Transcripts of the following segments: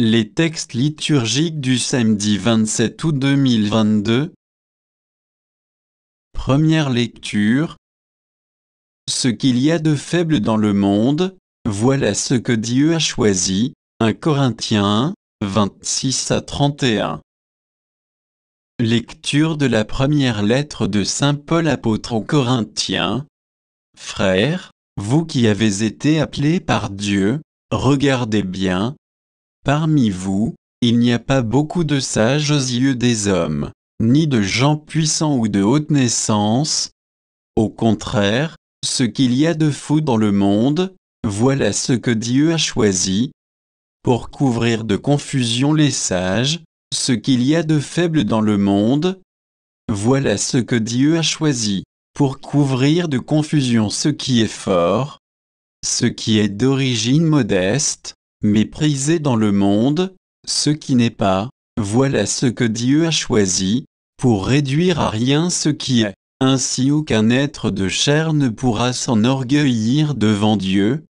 Les textes liturgiques du samedi 27 août 2022. Première lecture. Ce qu'il y a de faible dans le monde, voilà ce que Dieu a choisi. 1 Corinthiens 1, 26 à 31. Lecture de la première lettre de saint Paul apôtre aux Corinthiens. Frères, vous qui avez été appelés par Dieu, regardez bien. Parmi vous, il n'y a pas beaucoup de sages aux yeux des hommes, ni de gens puissants ou de haute naissance. Au contraire, ce qu'il y a de fou dans le monde, voilà ce que Dieu a choisi. Pour couvrir de confusion les sages, ce qu'il y a de faible dans le monde, voilà ce que Dieu a choisi. Pour couvrir de confusion ce qui est fort, ce qui est d'origine modeste, méprisé dans le monde, ce qui n'est pas, voilà ce que Dieu a choisi, pour réduire à rien ce qui est. Ainsi aucun être de chair ne pourra s'enorgueillir devant Dieu.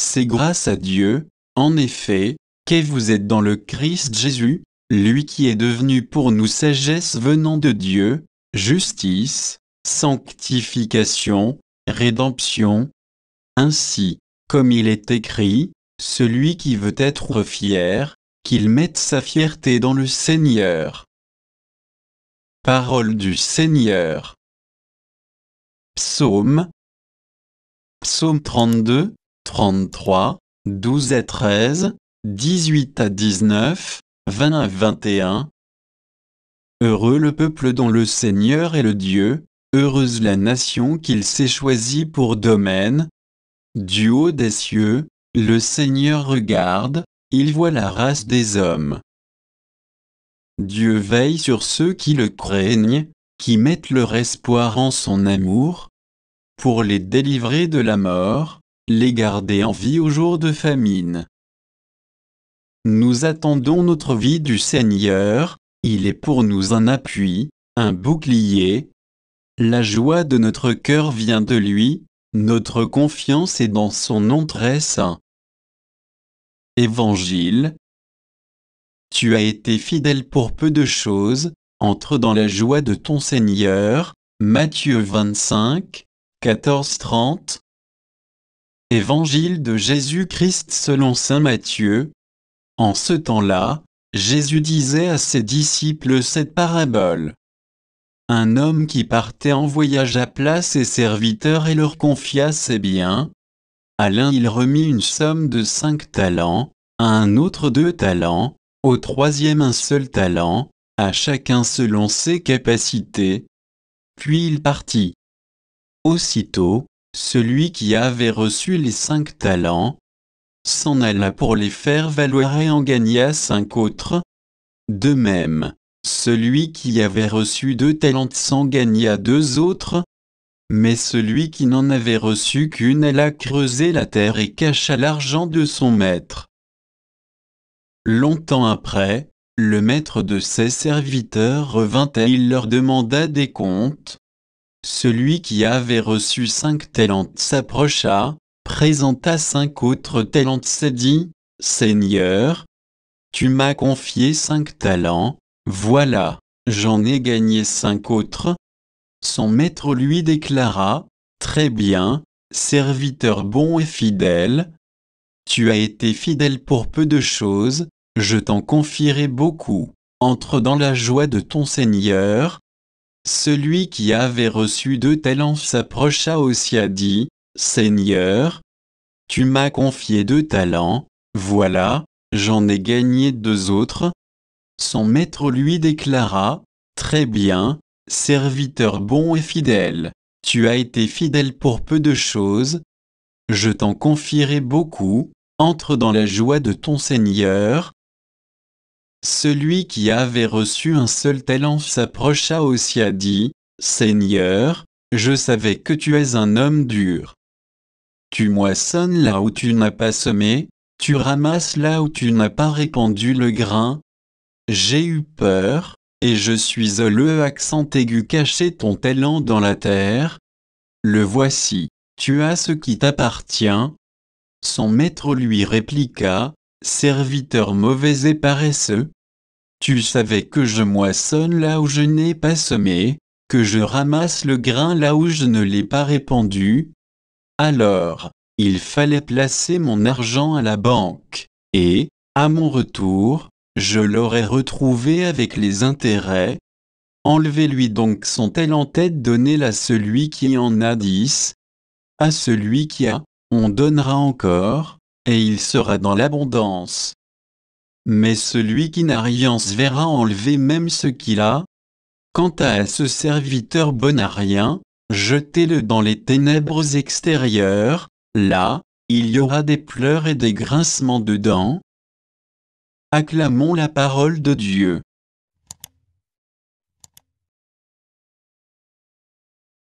C'est grâce à Dieu, en effet, que vous êtes dans le Christ Jésus, lui qui est devenu pour nous sagesse venant de Dieu, justice, sanctification, rédemption. Ainsi, comme il est écrit, celui qui veut être fier, qu'il mette sa fierté dans le Seigneur. Parole du Seigneur. Psaume 32, 33, 12 à 13, 18 à 19, 20 à 21. Heureux le peuple dont le Seigneur est le Dieu, heureuse la nation qu'il s'est choisie pour domaine. Du haut des cieux, le Seigneur regarde, il voit la race des hommes. Dieu veille sur ceux qui le craignent, qui mettent leur espoir en son amour, pour les délivrer de la mort, les garder en vie au jour de famine. Nous attendons notre vie du Seigneur, il est pour nous un appui, un bouclier. La joie de notre cœur vient de lui, notre confiance est dans son nom très saint. Évangile. Tu as été fidèle pour peu de choses, entre dans la joie de ton Seigneur. Matthieu 25, 14-30. Évangile de Jésus-Christ selon saint Matthieu. En ce temps-là, Jésus disait à ses disciples cette parabole. Un homme qui partait en voyage appela ses serviteurs et leur confia ses biens. À l'un il remit une somme de 5 talents, à un autre 2 talents, au troisième un seul talent, à chacun selon ses capacités. Puis il partit. Aussitôt, celui qui avait reçu les 5 talents s'en alla pour les faire valoir et en gagna 5 autres. De même, celui qui avait reçu 2 talents s'en gagna 2 autres. Mais celui qui n'en avait reçu qu'une alla creuser la terre et cacha l'argent de son maître. Longtemps après, le maître de ses serviteurs revint et il leur demanda des comptes. Celui qui avait reçu 5 talents s'approcha, présenta 5 autres talents et dit, « Seigneur, tu m'as confié 5 talents, voilà, j'en ai gagné 5 autres. » Son maître lui déclara, « Très bien, serviteur bon et fidèle. Tu as été fidèle pour peu de choses, je t'en confierai beaucoup. Entre dans la joie de ton Seigneur. » Celui qui avait reçu 2 talents s'approcha aussi et dit, « Seigneur, tu m'as confié 2 talents, voilà, j'en ai gagné 2 autres. » Son maître lui déclara, « Très bien, serviteur bon et fidèle, tu as été fidèle pour peu de choses, je t'en confierai beaucoup, entre dans la joie de ton Seigneur. » Celui qui avait reçu un seul talent s'approcha aussi et dit, « Seigneur, je savais que tu es un homme dur. Tu moissonnes là où tu n'as pas semé, tu ramasses là où tu n'as pas répandu le grain. J'ai eu peur, et je suis le accent aigu caché ton talent dans la terre. Le voici, tu as ce qui t'appartient. » Son maître lui répliqua, Serviteur mauvais et paresseux, tu savais que je moissonne là où je n'ai pas semé, que je ramasse le grain là où je ne l'ai pas répandu. Alors, il fallait placer mon argent à la banque, et, à mon retour, je l'aurais retrouvé avec les intérêts. Enlevez-lui donc son tel en tête, donnez-le à celui qui en a 10. À celui qui a, on donnera encore, et il sera dans l'abondance. Mais celui qui n'a rien se verra enlever même ce qu'il a. Quant à ce serviteur bon à rien, jetez-le dans les ténèbres extérieures, là, il y aura des pleurs et des grincements de dents. Acclamons la parole de Dieu.